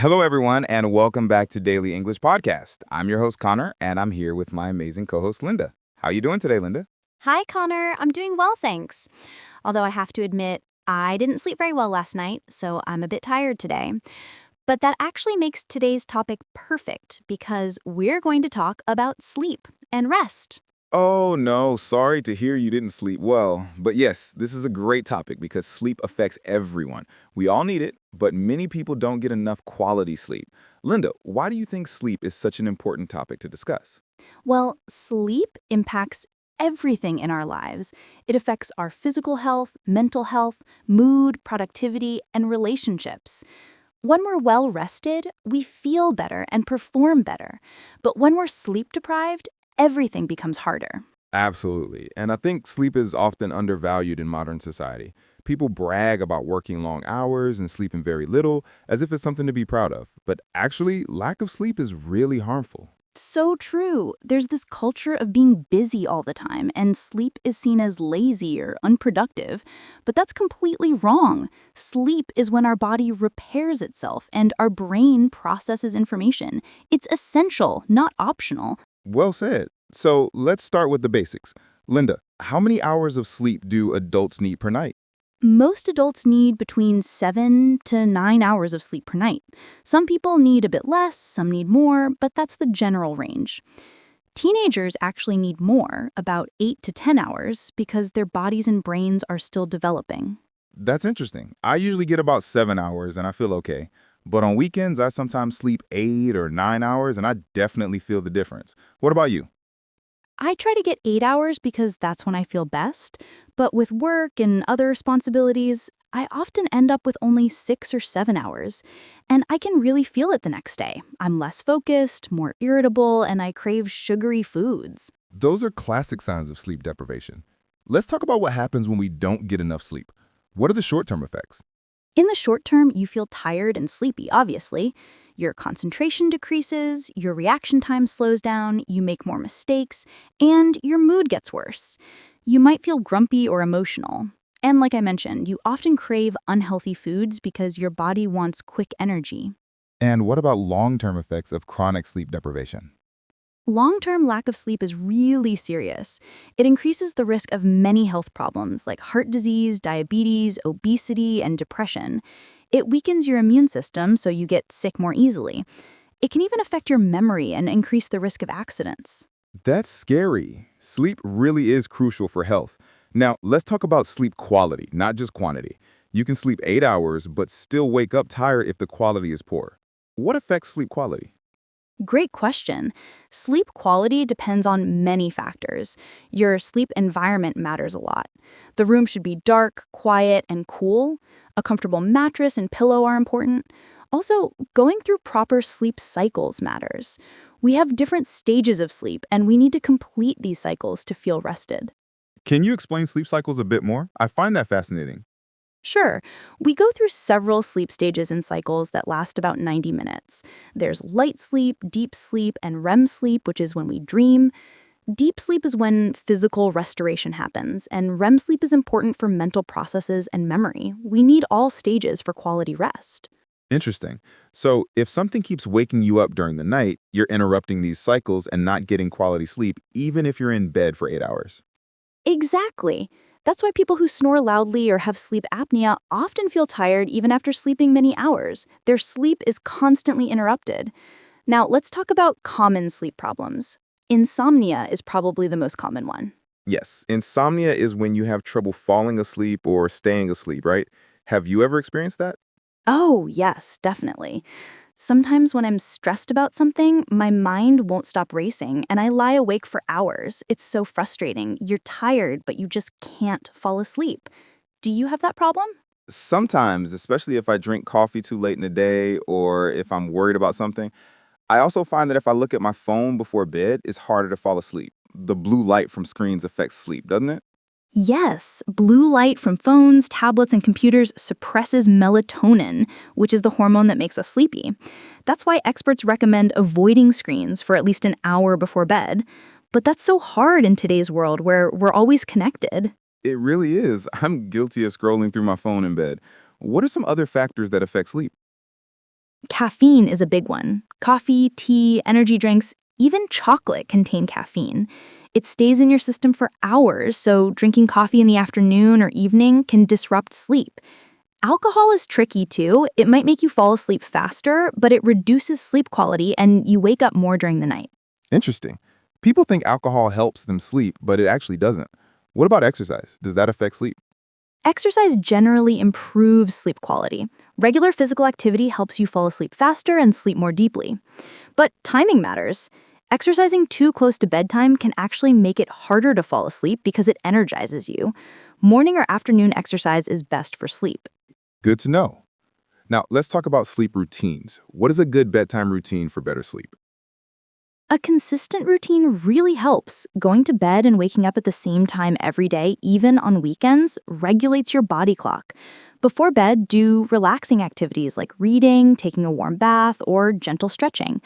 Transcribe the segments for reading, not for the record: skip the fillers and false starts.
Hello, everyone, and welcome back to Daily English Podcast. I'm your host, Connor, and I'm here with my amazing co-host, Linda. How you doing today, Linda? Hi, Connor. I'm doing well, thanks. Although I have to admit, I didn't sleep very well last night, so I'm a bit tired today. But that actually makes today's topic perfect because we're going to talk about sleep and rest. Oh, no, sorry to hear you didn't sleep well. But yes, this is a great topic because sleep affects everyone. We all need it, but many people don't get enough quality sleep. Linda, why do you think sleep is such an important topic to discuss? Well, sleep impacts everything in our lives. It affects our physical health, mental health, mood, productivity, and relationships. When we're well rested, we feel better and perform better. But when we're sleep deprived, everything becomes harder. Absolutely. And I think sleep is often undervalued in modern society. People brag about working long hours and sleeping very little as if it's something to be proud of. But actually, lack of sleep is really harmful. So true. There's this culture of being busy all the time, and sleep is seen as lazy or unproductive. But that's completely wrong. Sleep is when our body repairs itself and our brain processes information. It's essential, not optional. Well said. So let's start with the basics. Linda, how many hours of sleep do adults need per night? Most adults need between 7 to 9 hours of sleep per night. Some people need a bit less, some need more, but that's the general range. Teenagers actually need more, about 8 to 10 hours, because their bodies and brains are still developing. That's interesting. I usually get about 7 hours and I feel okay. But on weekends, I sometimes sleep 8 or 9 hours and I definitely feel the difference. What about you? I try to get 8 hours because that's when I feel best, but with work and other responsibilities, I often end up with only 6 or 7 hours, and I can really feel it the next day. I'm less focused, more irritable, and I crave sugary foods. Those are classic signs of sleep deprivation. Let's talk about what happens when we don't get enough sleep. What are the short-term effects? In the short term, you feel tired and sleepy, obviously. Your concentration decreases, your reaction time slows down, you make more mistakes, and your mood gets worse. You might feel grumpy or emotional. And like I mentioned, you often crave unhealthy foods because your body wants quick energy. And what about long-term effects of chronic sleep deprivation? Long-term lack of sleep is really serious. It increases the risk of many health problems like heart disease, diabetes, obesity, and depression. It weakens your immune system so you get sick more easily. It can even affect your memory and increase the risk of accidents. That's scary. Sleep really is crucial for health. Now, let's talk about sleep quality, not just quantity. You can sleep 8 hours, but still wake up tired if the quality is poor. What affects sleep quality? Great question. Sleep quality depends on many factors. Your sleep environment matters a lot. The room should be dark, quiet, and cool. A comfortable mattress and pillow are important. Also, going through proper sleep cycles matters. We have different stages of sleep, and we need to complete these cycles to feel rested. Can you explain sleep cycles a bit more? I find that fascinating. Sure, we go through several sleep stages and cycles that last about 90 minutes. There's light sleep, deep sleep, and REM sleep, which is when we dream. Deep sleep is when physical restoration happens, and REM sleep is important for mental processes and memory. We need all stages for quality rest. Interesting. So, if something keeps waking you up during the night, you're interrupting these cycles and not getting quality sleep, even if you're in bed for 8 hours. Exactly. That's why people who snore loudly or have sleep apnea often feel tired even after sleeping many hours. Their sleep is constantly interrupted. Now, let's talk about common sleep problems. Insomnia is probably the most common one. Yes, insomnia is when you have trouble falling asleep or staying asleep, right? Have you ever experienced that? Oh, yes, definitely. Sometimes when I'm stressed about something, my mind won't stop racing and I lie awake for hours. It's so frustrating. You're tired, but you just can't fall asleep. Do you have that problem? Sometimes, especially if I drink coffee too late in the day or if I'm worried about something. I also find that if I look at my phone before bed, it's harder to fall asleep. The blue light from screens affects sleep, doesn't it? Yes, blue light from phones, tablets, and computers suppresses melatonin, which is the hormone that makes us sleepy. That's why experts recommend avoiding screens for at least an hour before bed. But that's so hard in today's world where we're always connected. It really is. I'm guilty of scrolling through my phone in bed. What are some other factors that affect sleep? Caffeine is a big one. Coffee, tea, energy drinks, even chocolate contain caffeine. It stays in your system for hours, so drinking coffee in the afternoon or evening can disrupt sleep. Alcohol is tricky too. It might make you fall asleep faster, but it reduces sleep quality and you wake up more during the night. Interesting. People think alcohol helps them sleep, but it actually doesn't. What about exercise? Does that affect sleep? Exercise generally improves sleep quality. Regular physical activity helps you fall asleep faster and sleep more deeply. But timing matters. Exercising too close to bedtime can actually make it harder to fall asleep because it energizes you. Morning or afternoon exercise is best for sleep. Good to know. Now, let's talk about sleep routines. What is a good bedtime routine for better sleep? A consistent routine really helps. Going to bed and waking up at the same time every day, even on weekends, regulates your body clock. Before bed, do relaxing activities like reading, taking a warm bath, or gentle stretching.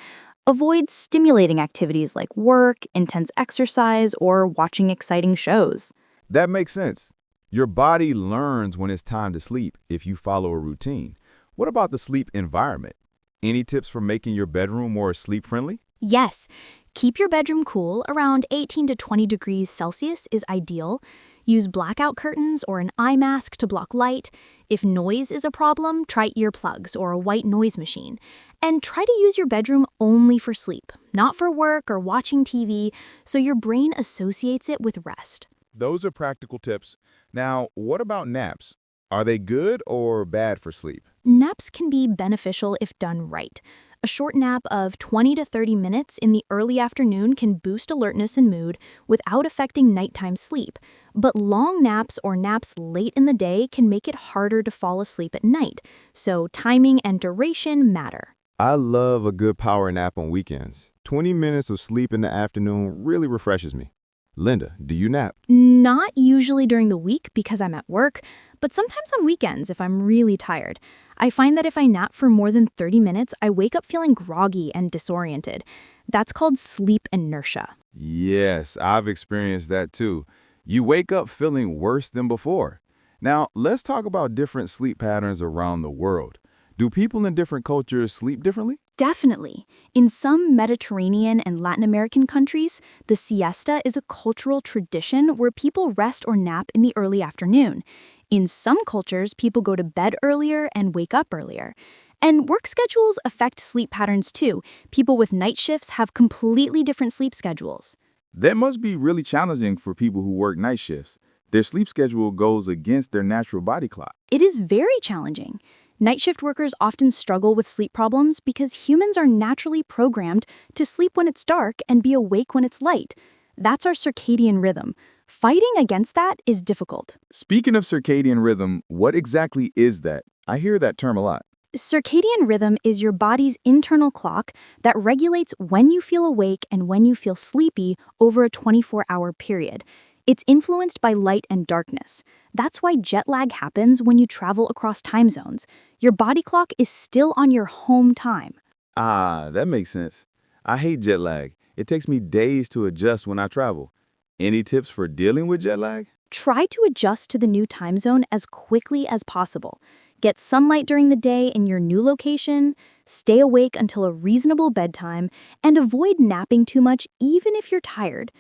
Avoid stimulating activities like work, intense exercise, or watching exciting shows. That makes sense. Your body learns when it's time to sleep if you follow a routine. What about the sleep environment? Any tips for making your bedroom more sleep friendly? Yes, keep your bedroom cool. Around 18 to 20 degrees Celsius is ideal. Use blackout curtains or an eye mask to block light. If noise is a problem, try earplugs or a white noise machine. And try to use your bedroom only for sleep, not for work or watching TV, so your brain associates it with rest. Those are practical tips. Now, what about naps? Are they good or bad for sleep? Naps can be beneficial if done right. A short nap of 20 to 30 minutes in the early afternoon can boost alertness and mood without affecting nighttime sleep. But long naps or naps late in the day can make it harder to fall asleep at night, so timing and duration matter. I love a good power nap on weekends. 20 minutes of sleep in the afternoon really refreshes me. Linda, do you nap? Not usually during the week because I'm at work, but sometimes on weekends if I'm really tired. I find that if I nap for more than 30 minutes, I wake up feeling groggy and disoriented. That's called sleep inertia. Yes, I've experienced that too. You wake up feeling worse than before. Now, let's talk about different sleep patterns around the world. Do people in different cultures sleep differently? Definitely. In some Mediterranean and Latin American countries, the siesta is a cultural tradition where people rest or nap in the early afternoon. In some cultures, people go to bed earlier and wake up earlier. And work schedules affect sleep patterns too. People with night shifts have completely different sleep schedules. That must be really challenging for people who work night shifts. Their sleep schedule goes against their natural body clock. It is very challenging. Night shift workers often struggle with sleep problems because humans are naturally programmed to sleep when it's dark and be awake when it's light. That's our circadian rhythm. Fighting against that is difficult. Speaking of circadian rhythm, what exactly is that? I hear that term a lot. Circadian rhythm is your body's internal clock that regulates when you feel awake and when you feel sleepy over a 24-hour period. It's influenced by light and darkness. That's why jet lag happens when you travel across time zones. Your body clock is still on your home time. Ah, that makes sense. I hate jet lag. It takes me days to adjust when I travel. Any tips for dealing with jet lag? Try to adjust to the new time zone as quickly as possible. Get sunlight during the day in your new location, stay awake until a reasonable bedtime, and avoid napping too much even if you're tired.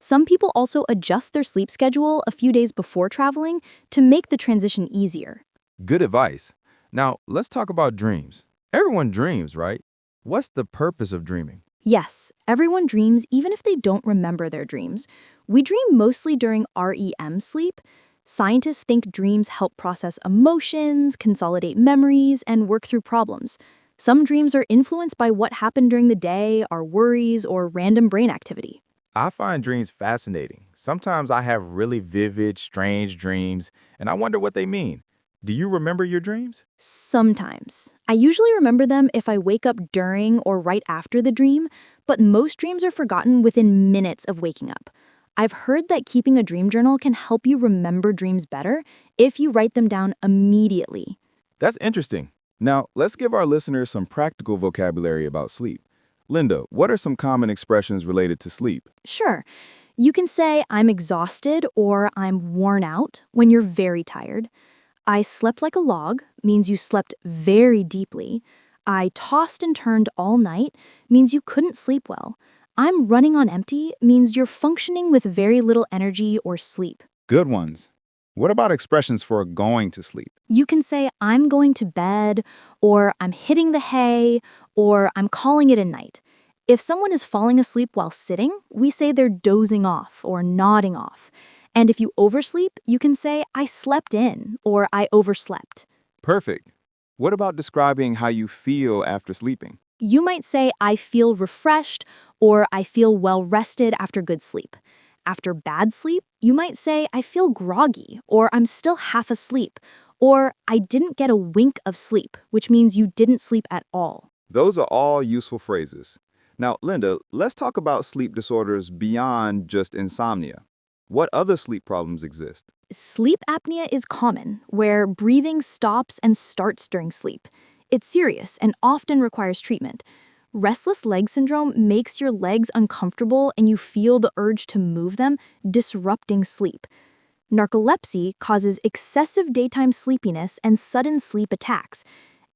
Some people also adjust their sleep schedule a few days before traveling to make the transition easier. Good advice. Now, let's talk about dreams. Everyone dreams, right? What's the purpose of dreaming? Yes, everyone dreams even if they don't remember their dreams. We dream mostly during REM sleep. Scientists think dreams help process emotions, consolidate memories, and work through problems. Some dreams are influenced by what happened during the day, our worries, or random brain activity. I find dreams fascinating. Sometimes I have really vivid, strange dreams, and I wonder what they mean. Do you remember your dreams? Sometimes. I usually remember them if I wake up during or right after the dream, but most dreams are forgotten within minutes of waking up. I've heard that keeping a dream journal can help you remember dreams better if you write them down immediately. That's interesting. Now, let's give our listeners some practical vocabulary about sleep. Linda, what are some common expressions related to sleep? Sure, you can say I'm exhausted or I'm worn out when you're very tired. I slept like a log means you slept very deeply. I tossed and turned all night means you couldn't sleep well. I'm running on empty means you're functioning with very little energy or sleep. Good ones. What about expressions for going to sleep? You can say, I'm going to bed, or I'm hitting the hay, or I'm calling it a night. If someone is falling asleep while sitting, we say they're dozing off or nodding off. And if you oversleep, you can say, I slept in, or I overslept. Perfect. What about describing how you feel after sleeping? You might say, I feel refreshed, or I feel well rested after good sleep. After bad sleep, you might say, I feel groggy, or I'm still half asleep, or I didn't get a wink of sleep, which means you didn't sleep at all. Those are all useful phrases. Now, Linda, let's talk about sleep disorders beyond just insomnia. What other sleep problems exist? Sleep apnea is common, where breathing stops and starts during sleep. It's serious and often requires treatment. Restless leg syndrome makes your legs uncomfortable and you feel the urge to move them, disrupting sleep. Narcolepsy causes excessive daytime sleepiness and sudden sleep attacks.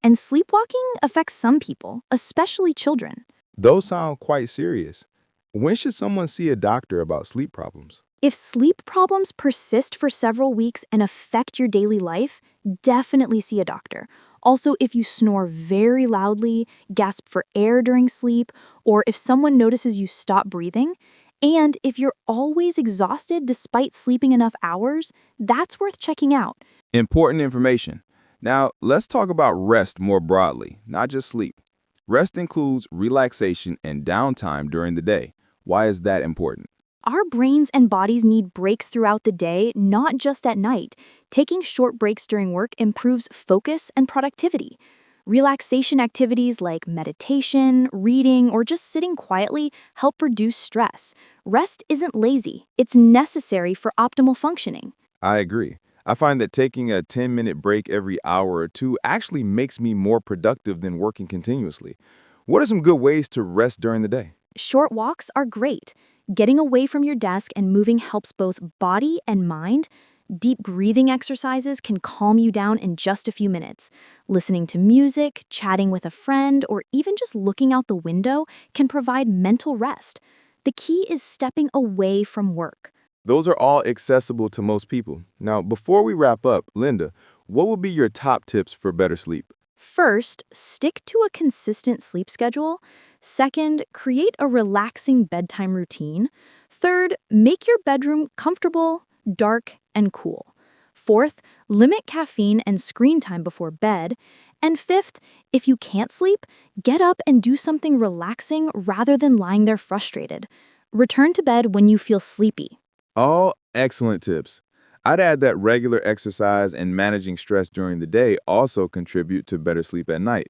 And sleepwalking affects some people, especially children. Those sound quite serious. When should someone see a doctor about sleep problems? If sleep problems persist for several weeks and affect your daily life, definitely see a doctor. Also, if you snore very loudly, gasp for air during sleep, or if someone notices you stop breathing, and if you're always exhausted despite sleeping enough hours, that's worth checking out. Important information. Now, let's talk about rest more broadly, not just sleep. Rest includes relaxation and downtime during the day. Why is that important? Our brains and bodies need breaks throughout the day, not just at night. Taking short breaks during work improves focus and productivity. Relaxation activities like meditation, reading, or just sitting quietly help reduce stress. Rest isn't lazy, it's necessary for optimal functioning. I agree. I find that taking a 10-minute break every hour or two actually makes me more productive than working continuously. What are some good ways to rest during the day? Short walks are great. Getting away from your desk and moving helps both body and mind. Deep breathing exercises can calm you down in just a few minutes. Listening to music, chatting with a friend, or even just looking out the window can provide mental rest. The key is stepping away from work. Those are all accessible to most people. Now, before we wrap up, Linda, what would be your top tips for better sleep? First, stick to a consistent sleep schedule. Second, create a relaxing bedtime routine. Third, make your bedroom comfortable, dark, and cool. Fourth, limit caffeine and screen time before bed. And fifth, if you can't sleep, get up and do something relaxing rather than lying there frustrated. Return to bed when you feel sleepy. All excellent tips. I'd add that regular exercise and managing stress during the day also contribute to better sleep at night.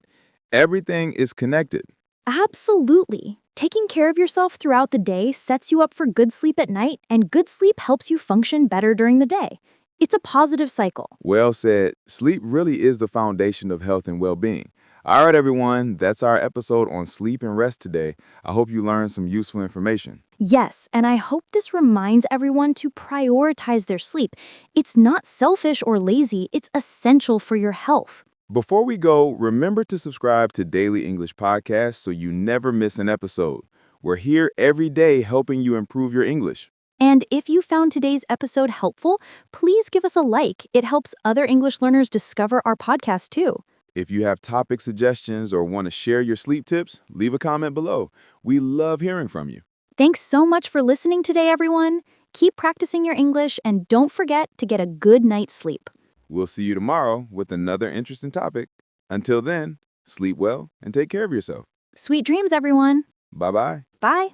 Everything is connected. Absolutely. Taking care of yourself throughout the day sets you up for good sleep at night, and good sleep helps you function better during the day. It's a positive cycle. Well said. Sleep really is the foundation of health and well-being. All right, everyone, that's our episode on sleep and rest today. I hope you learned some useful information. Yes, and I hope this reminds everyone to prioritize their sleep. It's not selfish or lazy, it's essential for your health. Before we go, remember to subscribe to Daily English Podcast so you never miss an episode. We're here every day helping you improve your English. And if you found today's episode helpful, please give us a like. It helps other English learners discover our podcast too. If you have topic suggestions or want to share your sleep tips, leave a comment below. We love hearing from you. Thanks so much for listening today, everyone. Keep practicing your English and don't forget to get a good night's sleep. We'll see you tomorrow with another interesting topic. Until then, sleep well and take care of yourself. Sweet dreams, everyone. Bye-bye. Bye.